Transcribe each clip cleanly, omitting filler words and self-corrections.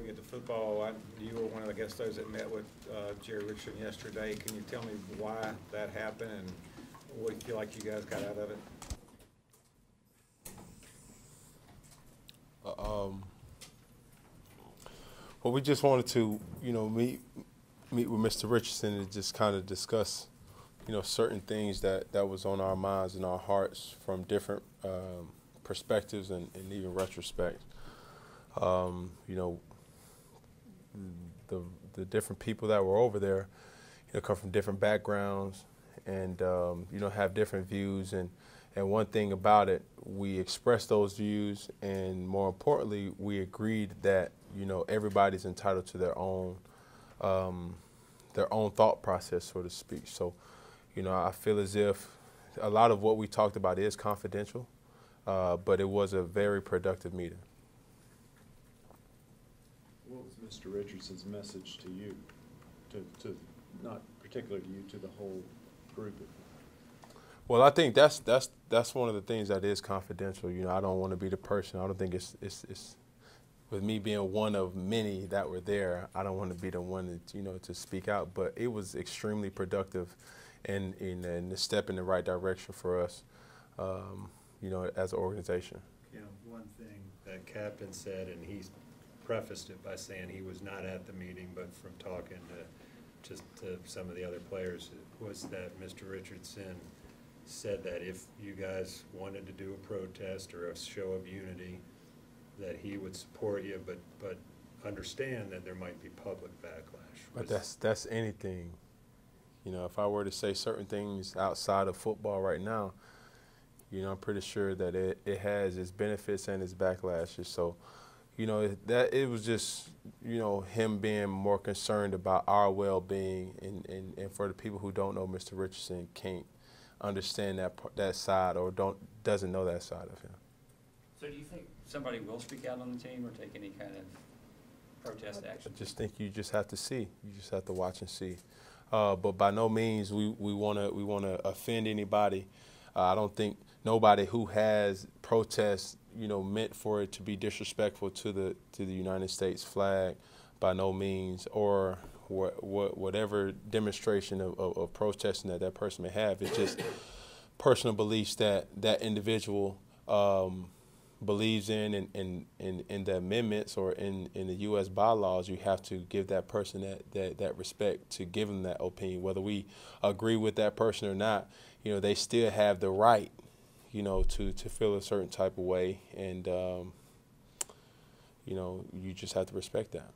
we get to football, you were one of the guest those that met with Jerry Richardson yesterday. Can you tell me why that happened and what you feel like you guys got out of it? Well, we just wanted to, meet with Mr. Richardson and just kind of discuss, certain things that was on our minds and our hearts from different perspectives and even retrospect. The different people that were over there, come from different backgrounds and, have different views. And one thing about it, we expressed those views, and more importantly, we agreed that, everybody's entitled to their own thought process, so to speak. So, I feel as if a lot of what we talked about is confidential, but it was a very productive meeting. What was Mr. Richardson's message to you, to not particularly to you, to the whole group? Well, I think that's one of the things that is confidential. I don't want to be the person. I don't think it's with me being one of many that were there. I don't want to be the one that to speak out. But it was extremely productive, and a step in the right direction for us, as an organization. One thing that Captain said, and he prefaced it by saying he was not at the meeting, but from talking to some of the other players, was that Mr. Richardson said that if you guys wanted to do a protest or a show of unity, that he would support you, but understand that there might be public backlash. But that's anything. If I were to say certain things outside of football right now, I'm pretty sure that it has its benefits and its backlashes. So, that it was just, him being more concerned about our well-being, and for the people who don't know Mr. Richardson, can't understand that side or doesn't know that side of him. So do you think somebody will speak out on the team or take any kind of protest action? I just think you just have to see. You just have to watch and see. But by no means we want to offend anybody. I don't think nobody who has protests, meant for it to be disrespectful to the United States flag, by no means, or whatever demonstration of protesting that person may have. It's just personal beliefs that individual believes in the amendments or in the U.S. bylaws. You have to give that person that respect to give them that opinion. Whether we agree with that person or not, they still have the right, to feel a certain type of way, and you just have to respect that.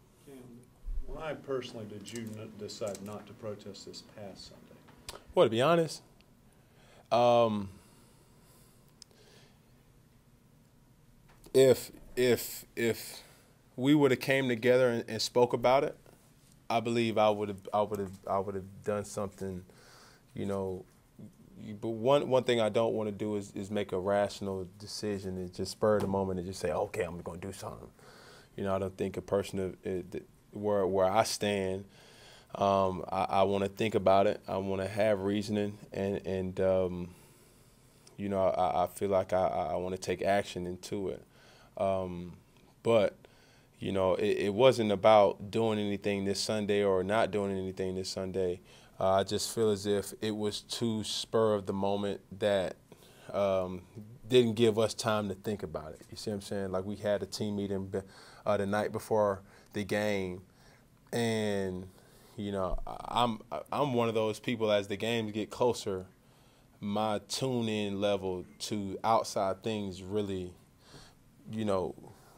Why personally did you decide not to protest this past Sunday? Well, to be honest, if we would have came together and spoke about it, I believe I would have done something, But one thing I don't want to do is make a rational decision and just spur of the moment and just say, okay, I'm going to do something. I don't think a person where I stand, I want to think about it. I want to have reasoning, and I feel like I want to take action into it. But it wasn't about doing anything this Sunday or not doing anything this Sunday. I just feel as if it was too spur of the moment that didn't give us time to think about it. You see what I'm saying? Like, we had a team meeting the night before the game, and I'm one of those people, as the games get closer, my tune-in level to outside things really,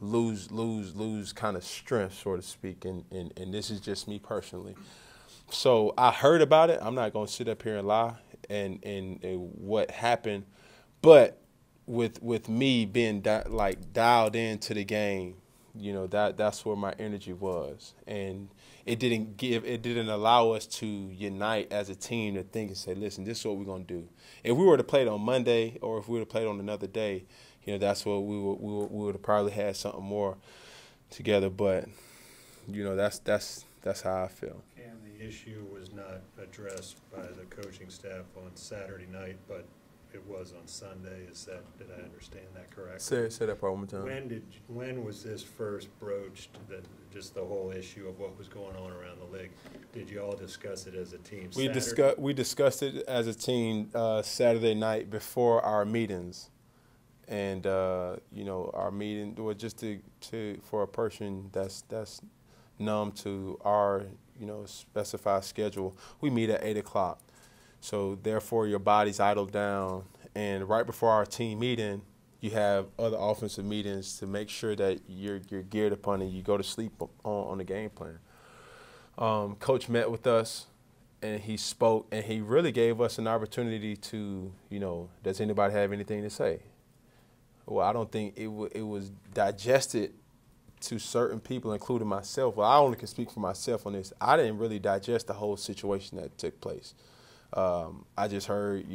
lose kind of strength, so to speak, and this is just me personally. So I heard about it. I'm not going to sit up here and lie and what happened, but with me being dialed into the game, that's where my energy was, and it didn't allow us to unite as a team to think and say, listen, this is what we're going to do. If we were to play it on Monday, or if we were to play it on another day, that's what we would have probably had something more together. But that's how I feel. And the issue was not addressed by the coaching staff on Saturday night, but it was on Sunday. Did I understand that correctly? Say that part one more time. When was this first broached, just the whole issue of what was going on around the league? Did you all discuss it as a team We discussed it as a team Saturday night before our meetings, and our meeting was just for a person that's numb to our specified schedule. We meet at 8 o'clock, so therefore your body's idled down, and right before our team meeting, you have other offensive meetings to make sure that you're geared upon and you go to sleep on the game plan. Coach met with us, and he spoke, and he really gave us an opportunity to, does anybody have anything to say? Well, I don't think it was digested to certain people, including myself. Well, I only can speak for myself on this. I didn't really digest the whole situation that took place. I just heard,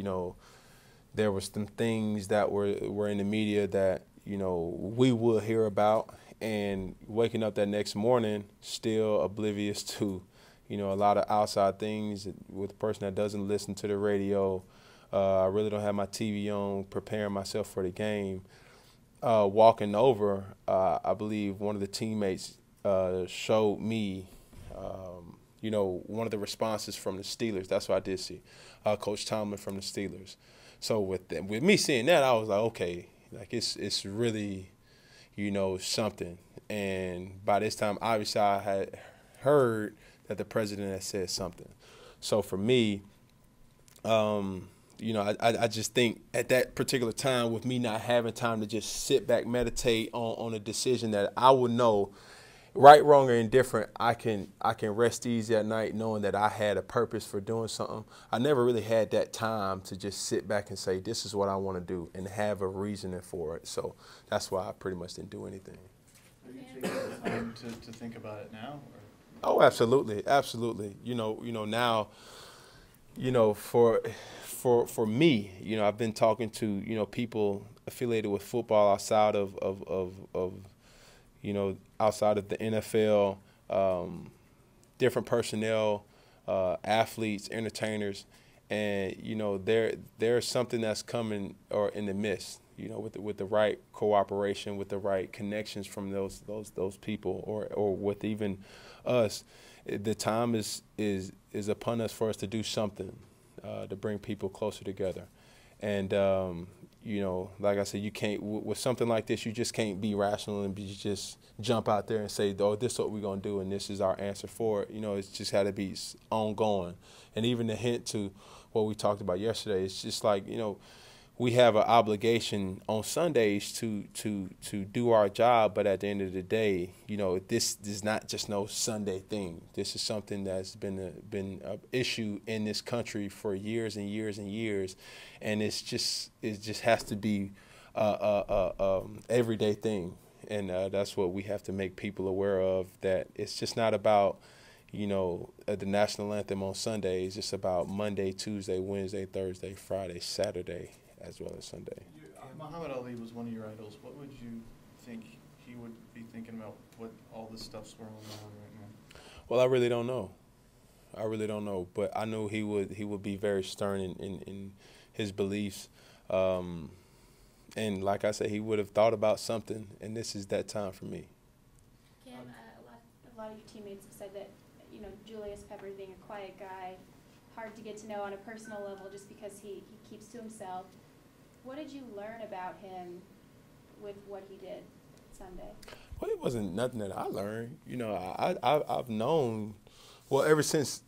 there were some things that were in the media that, we will hear about, and waking up that next morning still oblivious to, a lot of outside things with a person that doesn't listen to the radio. I really don't have my TV on, preparing myself for the game. Walking over, I believe one of the teammates showed me, one of the responses from the Steelers. That's what I did see, Coach Tomlin from the Steelers. So with me seeing that, I was like, okay, like it's really, something. And by this time, obviously, I had heard that the president had said something. So for me, I just think at that particular time, with me not having time to just sit back, meditate on a decision that I would know, right, wrong, or indifferent, I can rest easy at night knowing that I had a purpose for doing something. I never really had that time to just sit back and say, this is what I want to do, and have a reasoning for it. So that's why I pretty much didn't do anything. Are you taking the time to think about it now? Or? Oh, absolutely, absolutely. Now, for me, I've been talking to, people affiliated with football outside of outside of the NFL, different personnel, athletes, entertainers, and there's something that's coming or in the midst, with the right cooperation, with the right connections from those people, or with even us. The time is upon us for us to do something to bring people closer together, and like I said, you can't with something like this. You just can't be rational and just jump out there and say, "Oh, this is what we're gonna do, and this is our answer for it." It's just had to be ongoing, and even the hint to what we talked about yesterday. It's just like we have an obligation on Sundays to do our job, but at the end of the day, this is not just no Sunday thing. This is something that's been an issue in this country for years and years and years, and it just has to be everyday thing, and that's what we have to make people aware of. That it's just not about the national anthem on Sunday. It's just about Monday, Tuesday, Wednesday, Thursday, Friday, Saturday, as well as Sunday. Muhammad Ali was one of your idols. What would you think he would be thinking about what all this stuff's swirling around right now? Well, I really don't know. But I know he would be very stern in his beliefs. And like I said, he would have thought about something, and this is that time for me. Cam, a lot of your teammates have said that, Julius Peppers being a quiet guy, hard to get to know on a personal level just because he keeps to himself. What did you learn about him with what he did Sunday? Well, it wasn't nothing that I learned. I've known, well, ever since,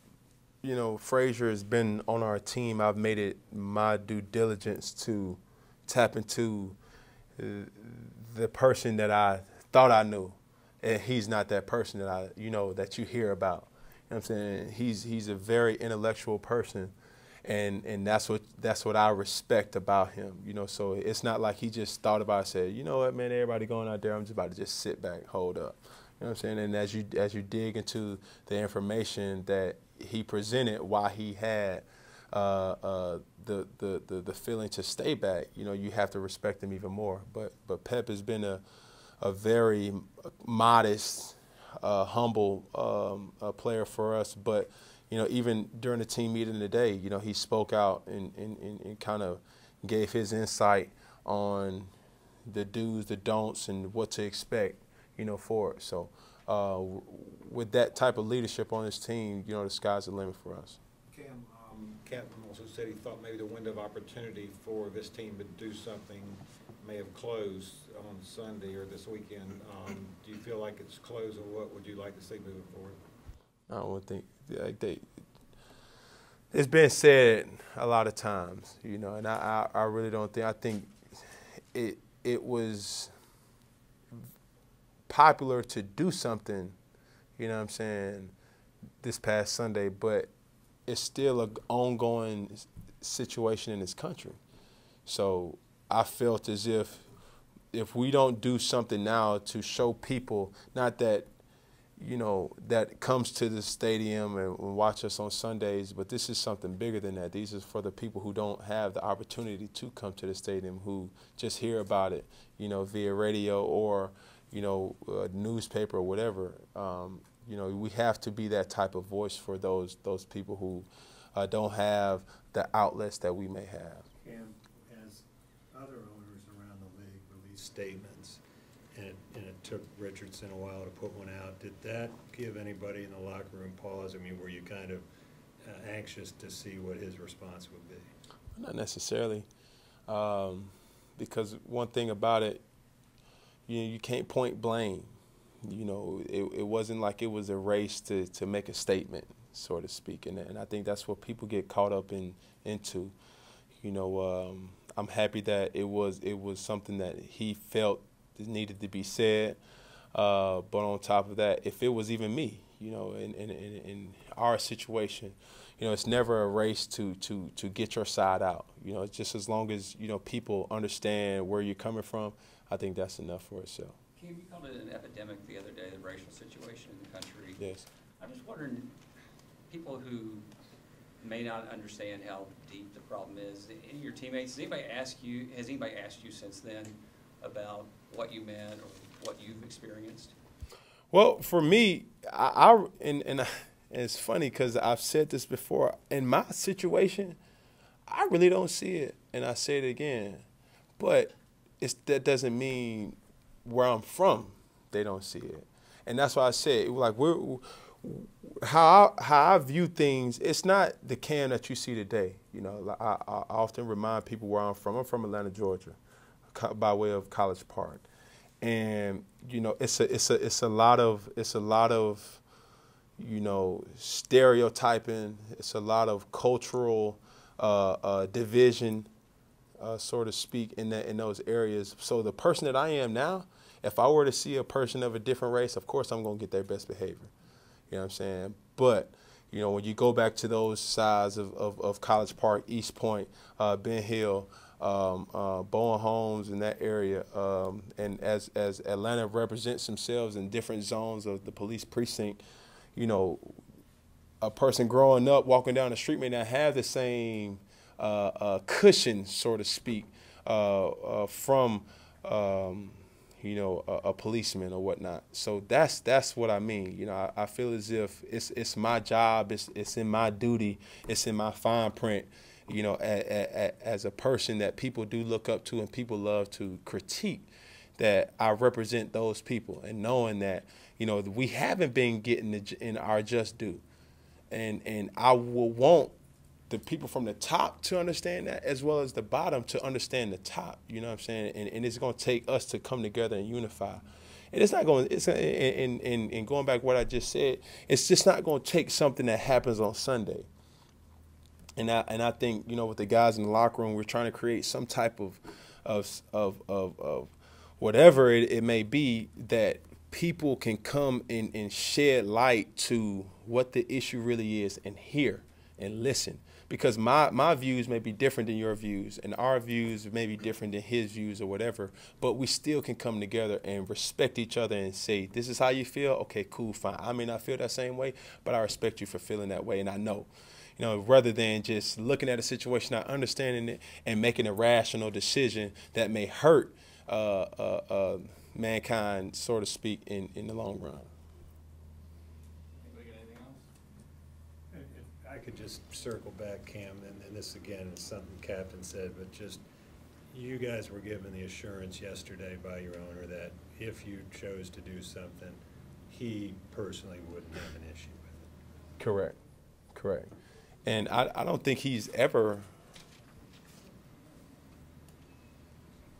Frazier has been on our team, I've made it my due diligence to tap into the person that I thought I knew. And he's not that person that that you hear about. You know what I'm saying? He's a very intellectual person. And that's what I respect about him, So it's not like he just thought about it and said, you know what, man, everybody going out there, I'm just about to just sit back, hold up. You know what I'm saying? And as you dig into the information that he presented, why he had the feeling to stay back, you have to respect him even more. But Pep has been a very modest, humble player for us, but. Even during the team meeting today, he spoke out and kind of, gave his insight on the do's, the don'ts, and what to expect, for it. So with that type of leadership on this team, the sky's the limit for us. Cam, Captain also said he thought maybe the window of opportunity for this team to do something may have closed on Sunday or this weekend. Do you feel like it's closed, or what would you like to see moving forward? I don't think it's been said a lot of times, and I really don't think. I think it was popular to do something, this past Sunday, but it's still an ongoing situation in this country. So I felt as if we don't do something now to show people, not that, that comes to the stadium and watch us on Sundays, but this is something bigger than that. These are for the people who don't have the opportunity to come to the stadium, who just hear about it, via radio or, a newspaper or whatever. We have to be that type of voice for those people who don't have the outlets that we may have. And as other owners around the league release statements, and it took Richardson a while to put one out, did that give anybody in the locker room pause? I mean, were you kind of anxious to see what his response would be? Not necessarily, because one thing about it, you can't point blame. It wasn't like it was a race to make a statement, so to speak, and I think that's what people get caught up into. I'm happy that it was something that he felt needed to be said, but on top of that, if it was even me, in our situation, it's never a race to get your side out. Just as long as people understand where you're coming from, I think that's enough for itself. Kim, you called it an epidemic the other day, the racial situation in the country. Yes. I'm just wondering, people who may not understand how deep the problem is, any of your teammates, has anybody asked you since then about what you meant or what you've experienced? Well, for me, and it's funny because I've said this before. In my situation, I really don't see it, and I say it again. But that doesn't mean where I'm from they don't see it, and that's why I said how I view things. It's not the Cam that you see today. I often remind people where I'm from. I'm from Atlanta, Georgia, by way of College Park. And it's a lot of stereotyping. It's a lot of cultural division, so to speak, in those areas. So the person that I am now, if I were to see a person of a different race, of course I'm going to get their best behavior. You know what I'm saying? But when you go back to those sides of College Park, East Point, Ben Hill, Bowen Homes in that area, and as Atlanta represents themselves in different zones of the police precinct, a person growing up walking down the street may not have the same cushion, so to speak, from a policeman or whatnot. So that's what I mean. I feel as if it's my job, it's in my duty, it's in my fine print. As a person that people do look up to and people love to critique, that I represent those people, and knowing that, we haven't been getting in our just due. And I will want the people from the top to understand that, as well as the bottom to understand the top, you know what I'm saying? And it's going to take us to come together and unify. And it's not going, and going back to what I just said, it's just not going to take something that happens on Sunday. And I think, with the guys in the locker room, we're trying to create some type of whatever it may be, that people can come and shed light to what the issue really is, and hear and listen. Because my views may be different than your views, and our views may be different than his views or whatever, but we still can come together and respect each other and say, this is how you feel? Okay, cool, fine. I may not feel that same way, but I respect you for feeling that way, and I know. Rather than just looking at a situation, not understanding it, and making a rational decision that may hurt mankind, so to speak, in the long run. Anybody got anything else? If I could just circle back, Cam, and this again is something Captain said, but just You guys were given the assurance yesterday by your owner that if you chose to do something, he personally wouldn't have an issue with it. Correct, correct. And I don't think he's ever,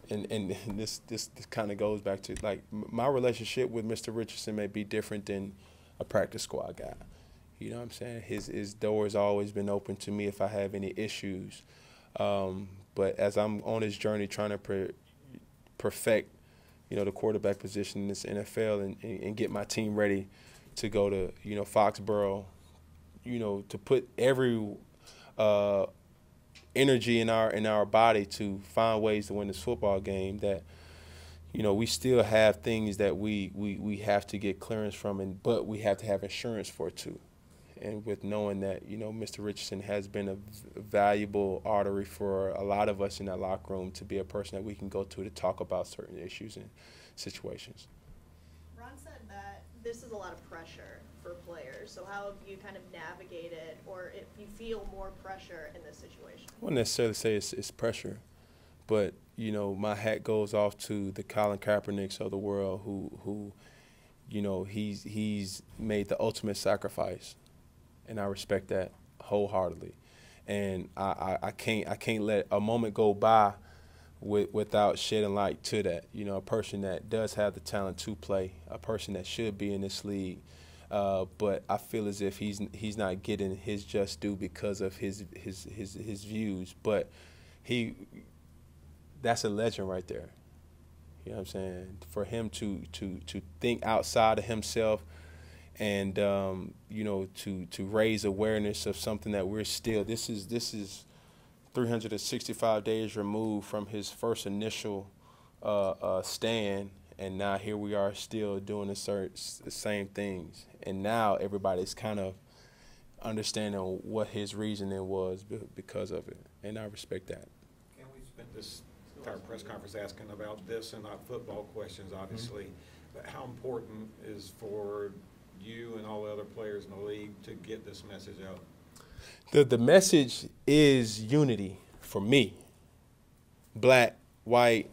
and this kind of goes back to, like, my relationship with Mr. Richardson may be different than a practice squad guy. You know what I'm saying? His door has always been open to me if I have any issues. But as I'm on this journey trying to perfect, you know, the quarterback position in this NFL and get my team ready to go to, you know, Foxborough, you know, to put every energy in our body to find ways to win this football game, that, you know, we still have things that we have to get clearance from, but we have to have insurance for too. And with knowing that, you know, Mr. Richardson has been a valuable artery for a lot of us in that locker room to be a person that we can go to talk about certain issues and situations. Ron said that this is a lot of pressure for players. So how have you kind of navigated, or if you feel more pressure in this situation? I wouldn't necessarily say it's pressure, but, you know, my hat goes off to the Colin Kaepernicks of the world who you know, he's made the ultimate sacrifice. And I respect that wholeheartedly, and I can't let a moment go by without shedding light to that. You know, a person that does have the talent to play, a person that should be in this league, but I feel as if he's not getting his just due because of his views. But that's a legend right there. You know what I'm saying? For him to think outside of himself. And you know, to raise awareness of something that we're still, this is 365 days removed from his first initial stand, and now here we are still doing the same things. And now everybody's kind of understanding what his reasoning was because of it, and I respect that. And we spent this entire press conference asking about this and not football questions, obviously, but how important is for you and all the other players in the league to get this message out? The message is unity for me. Black, white,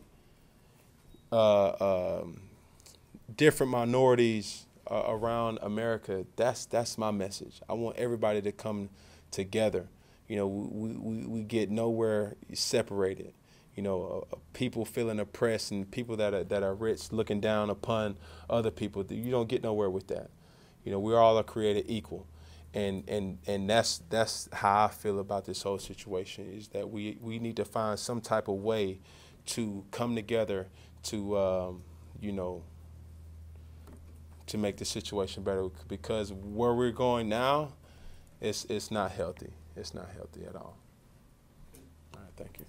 different minorities around America. That's my message. I want everybody to come together. You know, we get nowhere separated. You know, people feeling oppressed and people that are rich looking down upon other people. You don't get nowhere with that. You know, we all are created equal, and that's how I feel about this whole situation, is that we need to find some type of way to come together to you know, to make the situation better, because where we're going now, it's not healthy. It's not healthy at all. All right, thank you.